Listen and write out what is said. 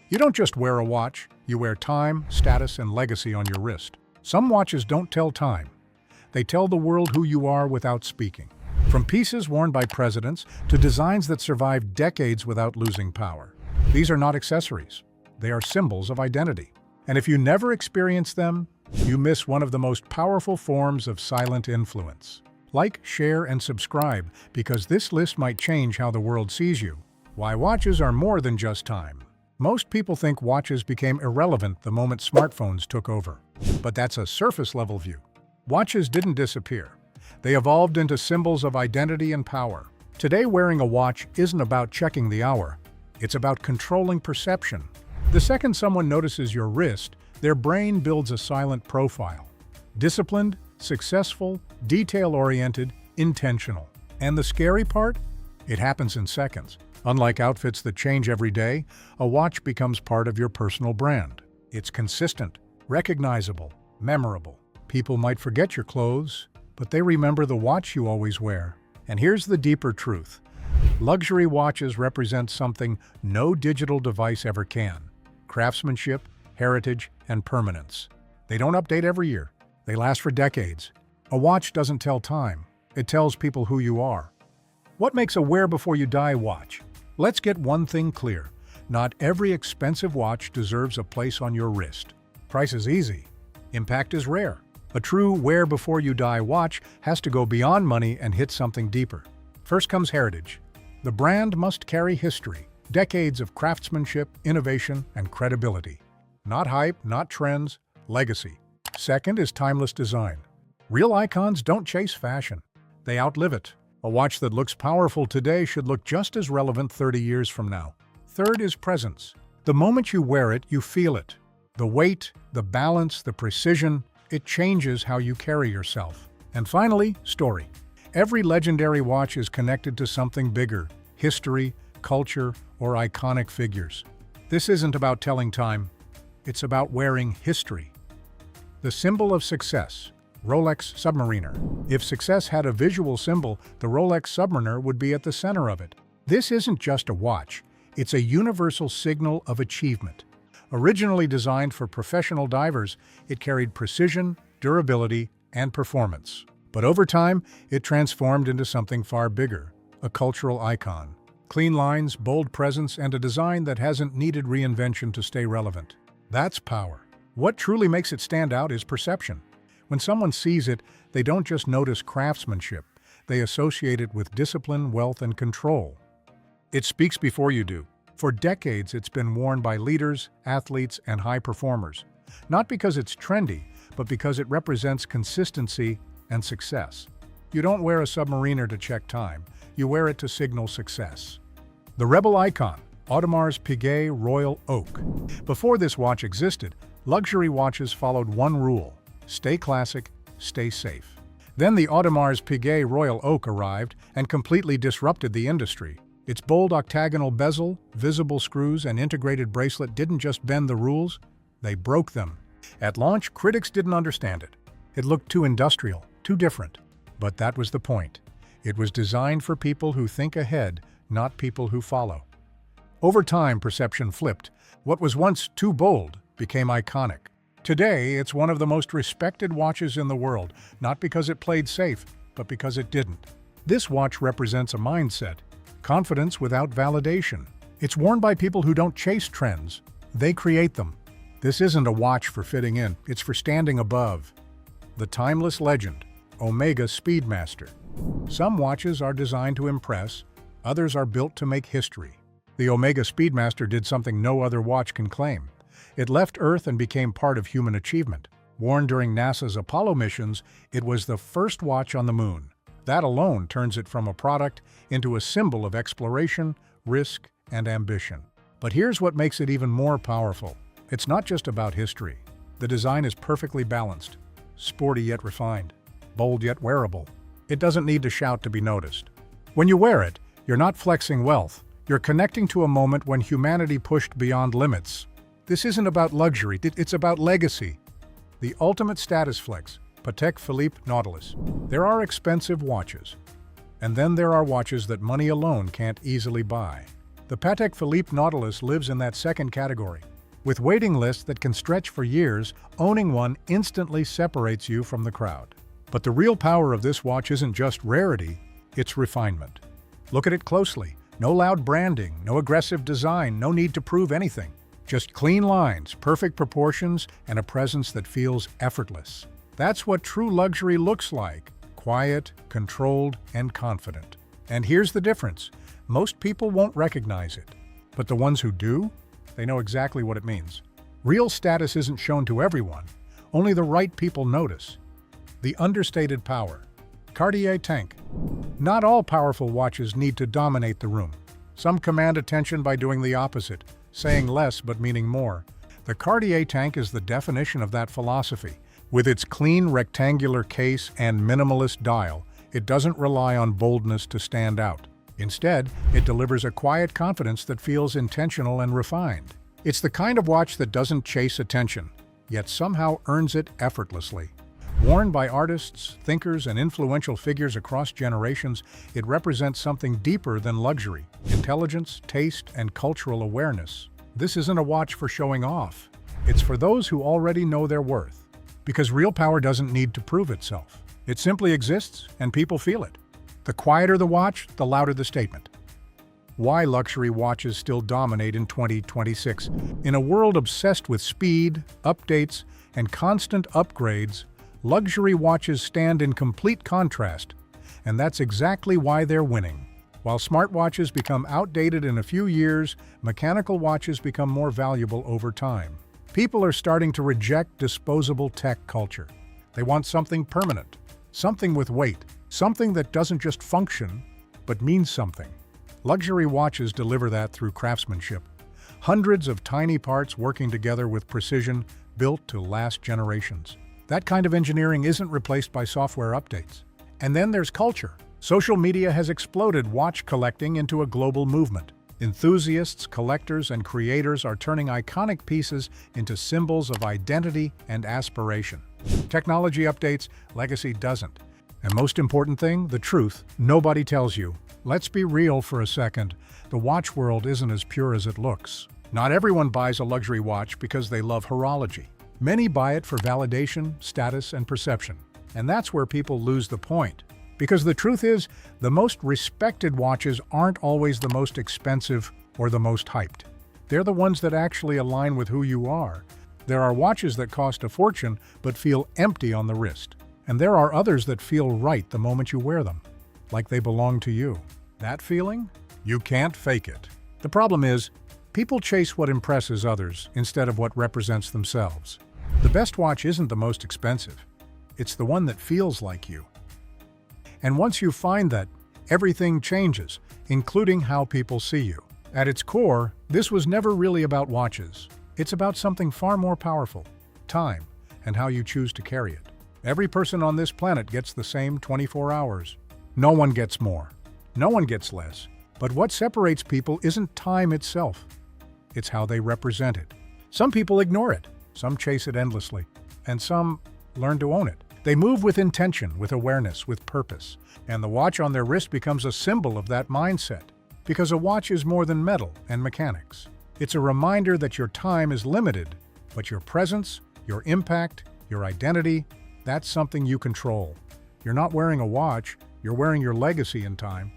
You don't just wear a watch, you wear time, status, and legacy on your wrist. Some watches don't tell time. They tell the world who you are without speaking. From pieces worn by presidents to designs that survive decades without losing power. These are not accessories. They are symbols of identity. And if you never experience them, you miss one of the most powerful forms of silent influence. Like, share, and subscribe, because this list might change how the world sees you. Why watches are more than just time. Most people think watches became irrelevant the moment smartphones took over. But that's a surface-level view. Watches didn't disappear. They evolved into symbols of identity and power. Today, wearing a watch isn't about checking the hour. It's about controlling perception. The second someone notices your wrist, their brain builds a silent profile. Disciplined, successful, detail-oriented, intentional. And the scary part? It happens in seconds. Unlike outfits that change every day, a watch becomes part of your personal brand. It's consistent, recognizable, memorable. People might forget your clothes, but they remember the watch you always wear. And here's the deeper truth. Luxury watches represent something no digital device ever can. Craftsmanship, heritage, and permanence. They don't update every year. They last for decades. A watch doesn't tell time. It tells people who you are. What makes a wear-before-you-die watch? Let's get one thing clear. Not every expensive watch deserves a place on your wrist. Price is easy. Impact is rare. A true wear-before-you-die watch has to go beyond money and hit something deeper. First comes heritage. The brand must carry history, decades of craftsmanship, innovation, and credibility. Not hype, not trends, legacy. Second is timeless design. Real icons don't chase fashion. They outlive it. A watch that looks powerful today should look just as relevant 30 years from now. Third is presence. The moment you wear it, you feel it. The weight, the balance, the precision, it changes how you carry yourself. And finally, story. Every legendary watch is connected to something bigger, history, culture, or iconic figures. This isn't about telling time, it's about wearing history. The symbol of success, Rolex Submariner. If success had a visual symbol, the Rolex Submariner would be at the center of it. This isn't just a watch, it's a universal signal of achievement. Originally designed for professional divers, it carried precision, durability, and performance. But over time, it transformed into something far bigger, a cultural icon. Clean lines, bold presence, and a design that hasn't needed reinvention to stay relevant. That's power. What truly makes it stand out is perception. When someone sees it, they don't just notice craftsmanship, they associate it with discipline, wealth, and control. It speaks before you do. For decades, it's been worn by leaders, athletes, and high performers. Not because it's trendy, but because it represents consistency and success. You don't wear a Submariner to check time, you wear it to signal success. The rebel icon, Audemars Piguet Royal Oak. Before this watch existed, luxury watches followed one rule: stay classic, stay safe. Then the Audemars Piguet Royal Oak arrived and completely disrupted the industry. Its bold octagonal bezel, visible screws, and integrated bracelet didn't just bend the rules, they broke them. At launch, critics didn't understand it. It looked too industrial, too different. But that was the point. It was designed for people who think ahead, not people who follow. Over time, perception flipped. What was once too bold became iconic. Today, it's one of the most respected watches in the world, not because it played safe, but because it didn't. This watch represents a mindset, confidence without validation. It's worn by people who don't chase trends, they create them. This isn't a watch for fitting in, it's for standing above. The timeless legend, Omega Speedmaster. Some watches are designed to impress, others are built to make history. The Omega Speedmaster did something no other watch can claim. It left Earth and became part of human achievement. Worn during NASA's Apollo missions, it was the first watch on the moon. That alone turns it from a product into a symbol of exploration, risk, and ambition. But here's what makes it even more powerful. It's not just about history. The design is perfectly balanced, sporty yet refined, bold yet wearable. It doesn't need to shout to be noticed. When you wear it, you're not flexing wealth. You're connecting to a moment when humanity pushed beyond limits. This isn't about luxury, it's about legacy. The ultimate status flex, Patek Philippe Nautilus. There are expensive watches. And then there are watches that money alone can't easily buy. The Patek Philippe Nautilus lives in that second category. With waiting lists that can stretch for years, owning one instantly separates you from the crowd. But the real power of this watch isn't just rarity, it's refinement. Look at it closely. No loud branding, no aggressive design, no need to prove anything. Just clean lines, perfect proportions, and a presence that feels effortless. That's what true luxury looks like: quiet, controlled, and confident. And here's the difference. Most people won't recognize it. But the ones who do, they know exactly what it means. Real status isn't shown to everyone. Only the right people notice. The understated power. Cartier Tank. Not all powerful watches need to dominate the room. Some command attention by doing the opposite, saying less but meaning more. The Cartier Tank is the definition of that philosophy. With its clean rectangular case and minimalist dial, it doesn't rely on boldness to stand out. Instead, it delivers a quiet confidence that feels intentional and refined. It's the kind of watch that doesn't chase attention, yet somehow earns it effortlessly. Worn by artists, thinkers, and influential figures across generations, it represents something deeper than luxury: intelligence, taste, and cultural awareness. This isn't a watch for showing off. It's for those who already know their worth. Because real power doesn't need to prove itself. It simply exists, and people feel it. The quieter the watch, the louder the statement. Why luxury watches still dominate in 2026. In a world obsessed with speed, updates, and constant upgrades, luxury watches stand in complete contrast, and that's exactly why they're winning. While smartwatches become outdated in a few years, mechanical watches become more valuable over time. People are starting to reject disposable tech culture. They want something permanent, something with weight, something that doesn't just function, but means something. Luxury watches deliver that through craftsmanship. Hundreds of tiny parts working together with precision, built to last generations. That kind of engineering isn't replaced by software updates. And then there's culture. Social media has exploded watch collecting into a global movement. Enthusiasts, collectors, and creators are turning iconic pieces into symbols of identity and aspiration. Technology updates, legacy doesn't. And most important thing, the truth, nobody tells you. Let's be real for a second. The watch world isn't as pure as it looks. Not everyone buys a luxury watch because they love horology. Many buy it for validation, status, and perception. And that's where people lose the point. Because the truth is, the most respected watches aren't always the most expensive or the most hyped. They're the ones that actually align with who you are. There are watches that cost a fortune but feel empty on the wrist. And there are others that feel right the moment you wear them, like they belong to you. That feeling? You can't fake it. The problem is, people chase what impresses others instead of what represents themselves. The best watch isn't the most expensive. It's the one that feels like you. And once you find that, everything changes, including how people see you. At its core, this was never really about watches. It's about something far more powerful: time, and how you choose to carry it. Every person on this planet gets the same 24 hours. No one gets more. No one gets less. But what separates people isn't time itself. It's how they represent it. Some people ignore it. Some chase it endlessly. And some learn to own it. They move with intention, with awareness, with purpose. And the watch on their wrist becomes a symbol of that mindset. Because a watch is more than metal and mechanics. It's a reminder that your time is limited, but your presence, your impact, your identity, that's something you control. You're not wearing a watch, you're wearing your legacy in time.